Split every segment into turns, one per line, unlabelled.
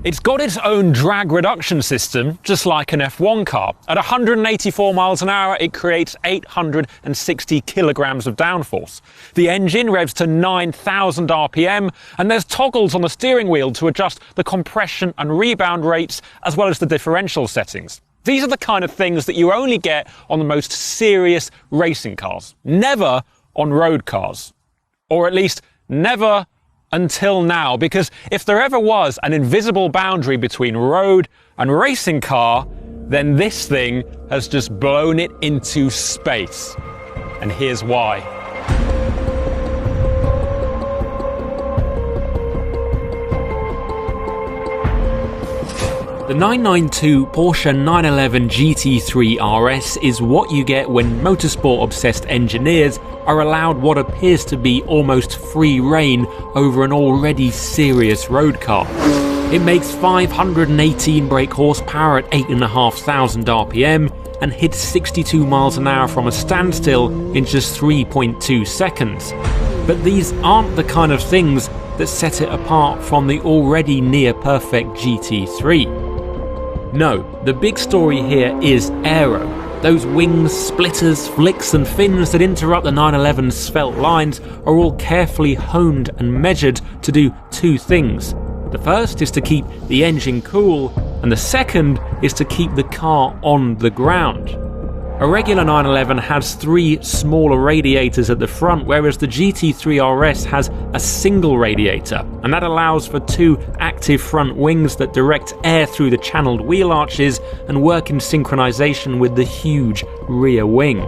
It's got its own drag reduction system, just like an F1 car. At 184 miles an hour, it creates 860 kilograms of downforce. The engine revs to 9,000 RPM, and there's toggles on the steering wheel to adjust the compression and rebound rates, as well as the differential settings. These are the kind of things that you only get on the most serious racing cars, never on road cars. Or at least never until now, because if there ever was an invisible boundary between road and racing car, then this thing has just blown it into space. And here's why. The 992 Porsche 911 GT3 RS is what you get when motorsport-obsessed engineers are allowed what appears to be almost free rein over an already serious road car. It makes 518 brake horsepower at 8,500 RPM and hits 62 miles an hour from a standstill in just 3.2 seconds. But these aren't the kind of things that set it apart from the already near-perfect GT3. No, the big story here is aero. Those wings, splitters, flicks and fins that interrupt the 911's svelte lines are all carefully honed and measured to do two things. The first is to keep the engine cool, and the second is to keep the car on the ground. A regular 911 has three smaller radiators at the front, whereas the GT3 RS has a single radiator, and that allows for two active front wings that direct air through the channeled wheel arches and work in synchronization with the huge rear wing.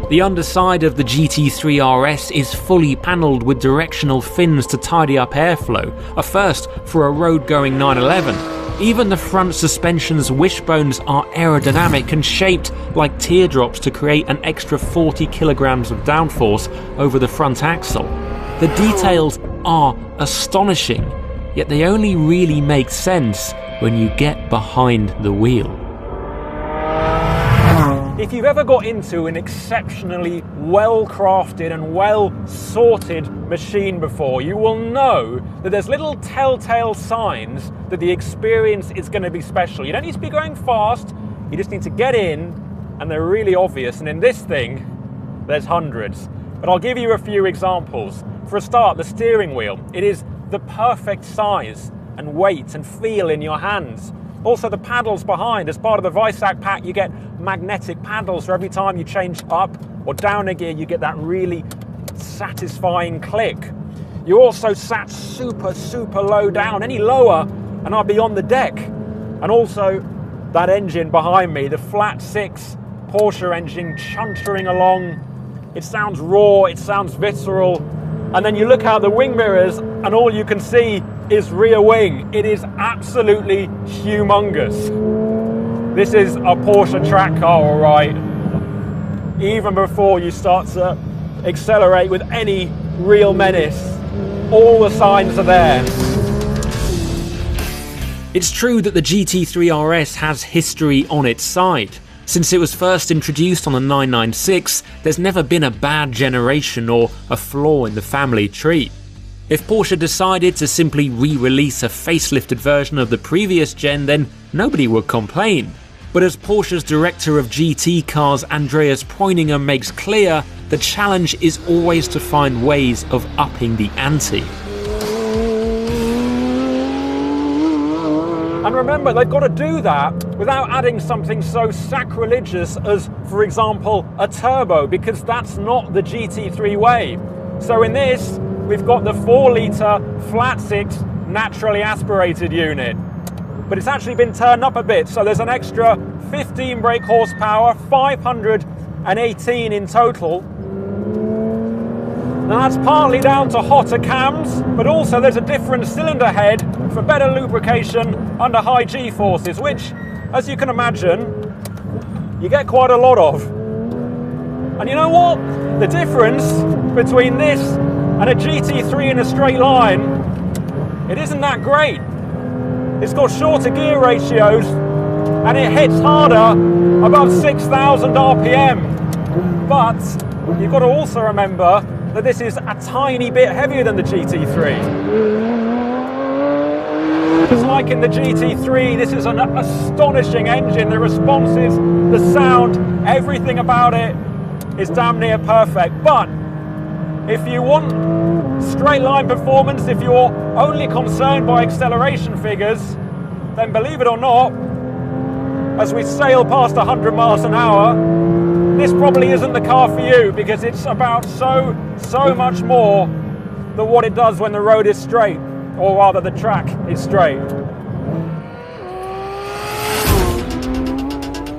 The underside of the GT3 RS is fully panelled with directional fins to tidy up airflow, a first for a road-going 911. Even the front suspension's wishbones are aerodynamic and shaped like teardrops to create an extra 40 kilograms of downforce over the front axle. The details are astonishing, yet they only really make sense when you get behind the wheel. If you've ever got into an exceptionally well-crafted and well-sorted machine before, you will know that there's little telltale signs that the experience is going to be special. You don't need to be going fast, you just need to get in, and they're really obvious. And in this thing, there's hundreds. But I'll give you a few examples. For a start, the steering wheel. It is the perfect size and weight and feel in your hands. Also, the paddles behind. As part of the Visac pack, you get magnetic paddles, so every time you change up or down a gear, you get that really satisfying click. You also sat super low down. Any lower and I'll be on the deck. And also, that engine behind me, the flat six Porsche engine chuntering along. It sounds raw, it sounds visceral. And then you look out the wing mirrors and all you can see is rear wing. It is absolutely humongous. This is a Porsche track car, all right. Even before you start to accelerate with any real menace, all the signs are there.
It's true that the GT3 RS has history on its side. Since it was first introduced on the 996, there's never been a bad generation or a flaw in the family tree. If Porsche decided to simply re-release a facelifted version of the previous gen, then nobody would complain. But as Porsche's director of GT cars Andreas Preuninger makes clear, the challenge is always to find ways of upping the ante.
And remember, they've got to do that without adding something so sacrilegious as, for example, a turbo, because that's not the GT3 way. So in this, we've got the 4-litre flat six naturally aspirated unit. But it's actually been turned up a bit, so there's an extra 15 brake horsepower, 518 in total. Now that's partly down to hotter cams, but also there's a different cylinder head for better lubrication under high G-forces, which, as you can imagine, you get quite a lot of. And you know what? The difference between this and a GT3 in a straight line, it isn't that great. It's got shorter gear ratios and it hits harder above 6,000 RPM. But you've got to also remember that this is a tiny bit heavier than the GT3. Just like in the GT3, this is an astonishing engine. The responses, the sound, everything about it is damn near perfect. But if you want straight line performance, if you're only concerned by acceleration figures, then believe it or not, as we sail past 100 miles an hour, this probably isn't the car for you, because it's about so much more than what it does when the road is straight, or rather the track is straight.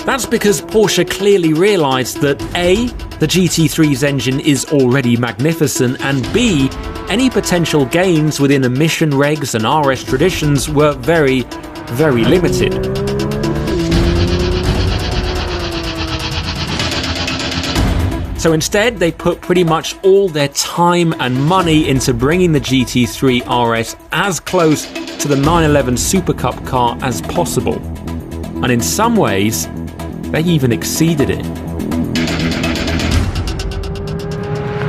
That's because Porsche clearly realised that A, the GT3's engine is already magnificent, and B, any potential gains within emission regs and RS traditions were very, very limited. So instead, they put pretty much all their time and money into bringing the GT3 RS as close to the 911 Super Cup car as possible. And in some ways, they even exceeded it.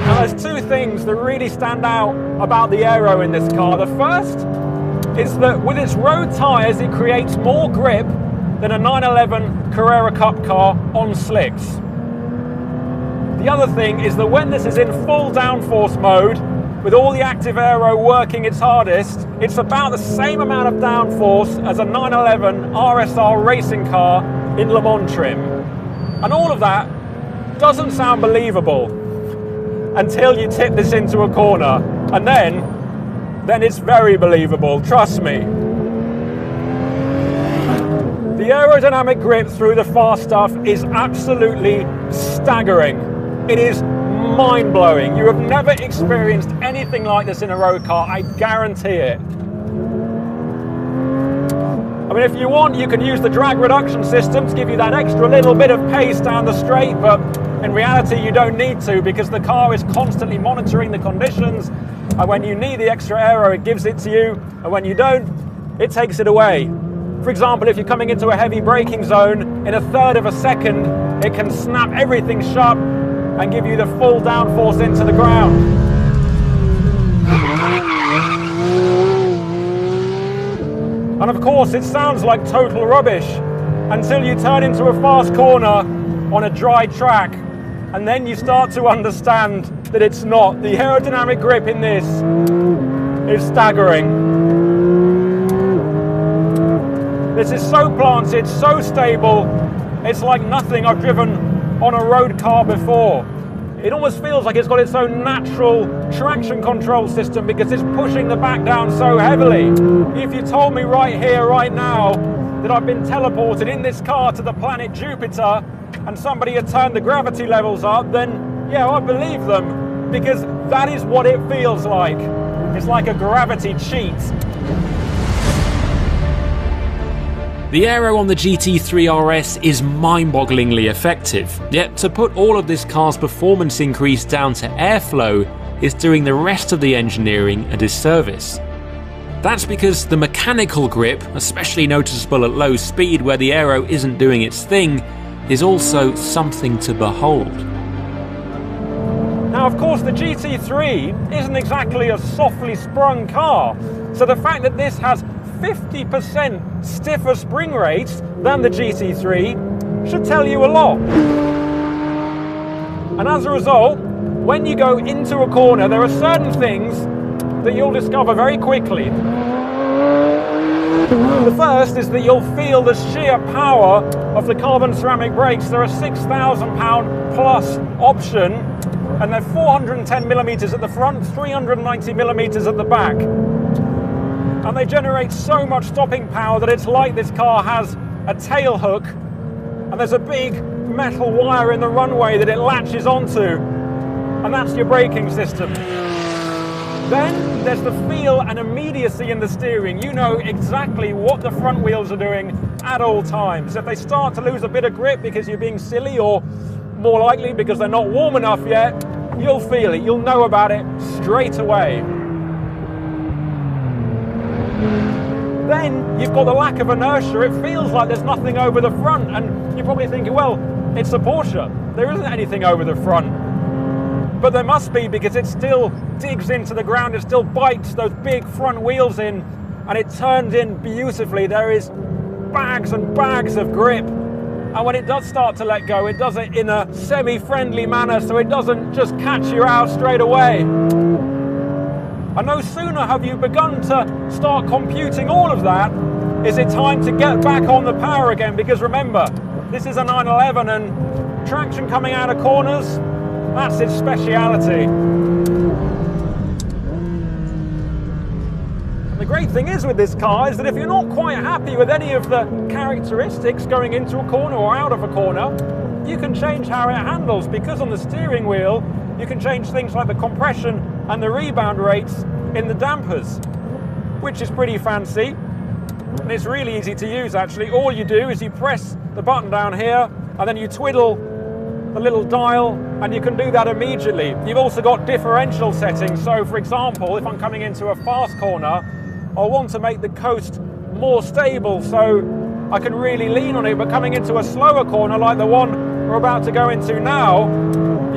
Now there's two things that really stand out about the aero in this car. The first is that with its road tyres, it creates more grip than a 911 Carrera Cup car on slicks. The other thing is that when this is in full downforce mode, with all the active aero working its hardest, it's about the same amount of downforce as a 911 RSR racing car in Le Mans trim. And all of that doesn't sound believable until you tip this into a corner. And then it's very believable, trust me. The aerodynamic grip through the fast stuff is absolutely staggering. It is mind-blowing. You have never experienced anything like this in a road car, I guarantee it. I mean, if you want, you can use the drag reduction system to give you that extra little bit of pace down the straight, but in reality you don't need to, because the car is constantly monitoring the conditions, and when you need the extra aero, it gives it to you, and when you don't, it takes it away. For example, if you're coming into a heavy braking zone, in a third of a second, it can snap everything shut and give you the full downforce into the ground. And of course, it sounds like total rubbish until you turn into a fast corner on a dry track, and then you start to understand that it's not. The aerodynamic grip in this is staggering. This is so planted, so stable, it's like nothing I've driven on a road car before. It almost feels like it's got its own natural traction control system because it's pushing the back down so heavily. If you told me right here, right now, that I've been teleported in this car to the planet Jupiter and somebody had turned the gravity levels up, then yeah, I believe them, because that is what it feels like. It's like a gravity cheat.
The aero on the GT3 RS is mind-bogglingly effective, yet to put all of this car's performance increase down to airflow is doing the rest of the engineering a disservice. That's because the mechanical grip, especially noticeable at low speed where the aero isn't doing its thing, is also something to behold.
Now of course the GT3 isn't exactly a softly sprung car, so the fact that this has 50% stiffer spring rates than the GT3 should tell you a lot. And as a result, when you go into a corner, there are certain things that you'll discover very quickly. The first is that you'll feel the sheer power of the carbon ceramic brakes. They're a £6,000 plus option, and they're 410mm at the front, 390mm at the back. And they generate so much stopping power that it's like this car has a tail hook, and there's a big metal wire in the runway that it latches onto. and that's your braking system. Then there's the feel and immediacy in the steering. You know exactly what the front wheels are doing at all times. If they start to lose a bit of grip because you're being silly, or more likely because they're not warm enough yet, you'll feel it. You'll know about it straight away. Then you've got the lack of inertia. It feels like there's nothing over the front, and you're probably thinking, well, it's a Porsche. There isn't anything over the front. But there must be, because it still digs into the ground, it still bites those big front wheels in, and it turns in beautifully. There is bags and bags of grip. And when it does start to let go, it does it in a semi-friendly manner, so it doesn't just catch you out straight away. And no sooner have you begun to start computing all of that, is it time to get back on the power again, because remember, this is a 911 and traction coming out of corners, that's its speciality. And the great thing is with this car is that if you're not quite happy with any of the characteristics going into a corner or out of a corner, you can change how it handles, because on the steering wheel you can change things like the compression and the rebound rates in the dampers, which is pretty fancy. And it's really easy to use actually. All you do is you press the button down here and then you twiddle the little dial, and you can do that immediately. You've also got differential settings. So for example, if I'm coming into a fast corner, I want to make the coast more stable so I can really lean on it, but coming into a slower corner like the one we're about to go into now,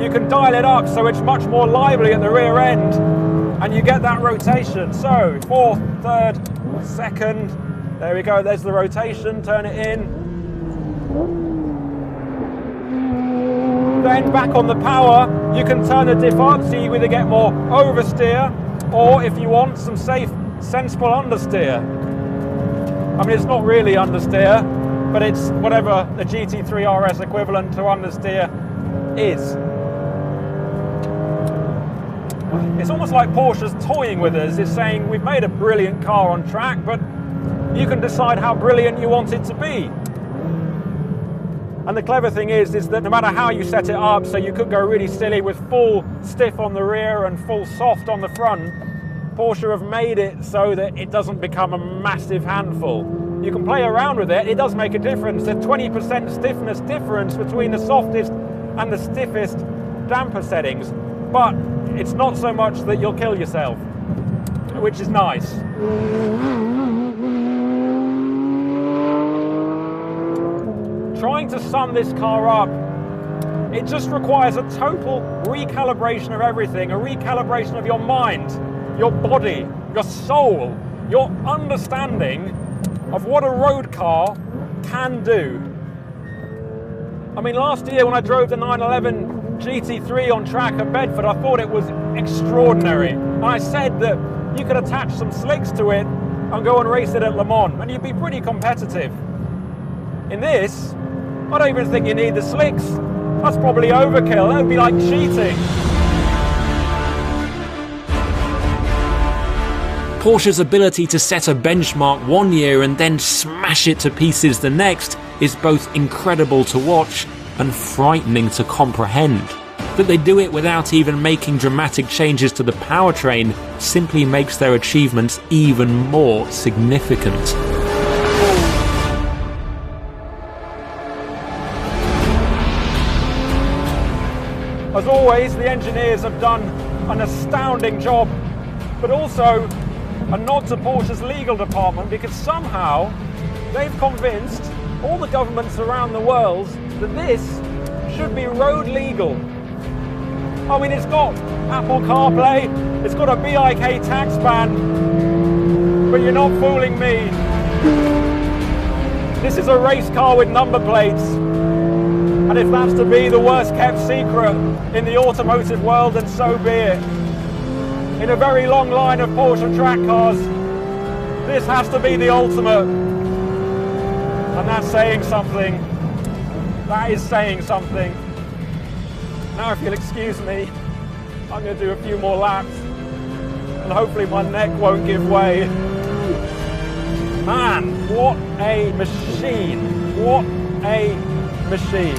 you can dial it up so it's much more lively at the rear end, and you get that rotation. So fourth, third, second, there we go, there's the rotation, turn it in. Then back on the power, you can turn the diff up, so you either get more oversteer, or if you want some safe, sensible understeer. I mean, it's not really understeer, but it's whatever the Gt3 Rs equivalent to understeer is. It's almost like Porsche's toying with us. It's saying, we've made a brilliant car on track, but you can decide how brilliant you want it to be. And the clever thing is that no matter how you set it up, so you could go really silly with full stiff on the rear and full soft on the front, Porsche have made it so that it doesn't become a massive handful. You can play around with it, it does make a difference. There's 20% stiffness difference between the softest and the stiffest damper settings, but it's not so much that you'll kill yourself, which is nice. Trying to sum this car up, it just requires a total recalibration of everything, a recalibration of your mind, your body, your soul, your understanding of what a road car can do. I mean, last year when I drove the 911 GT3 on track at Bedford, I thought it was extraordinary. And I said that you could attach some slicks to it and go and race it at Le Mans, and you'd be pretty competitive. In this, I don't even think you need the slicks. That's probably overkill. That would be like cheating.
Porsche's ability to set a benchmark one year and then smash it to pieces the next is both incredible to watch and frightening to comprehend. That they do it without even making dramatic changes to the powertrain simply makes their achievements even more significant.
As always, the engineers have done an astounding job, but also a nod to Porsche's legal department, because somehow they've convinced all the governments around the world that this should be road legal. I mean, it's got Apple CarPlay, it's got a BIK tax ban, but you're not fooling me. This is a race car with number plates. And if that's to be the worst kept secret in the automotive world, then so be it. In a very long line of Porsche track cars, this has to be the ultimate. And that's saying something. That is saying something. Now if you'll excuse me, I'm going to do a few more laps, and hopefully my neck won't give way. Man, what a machine. What a machine.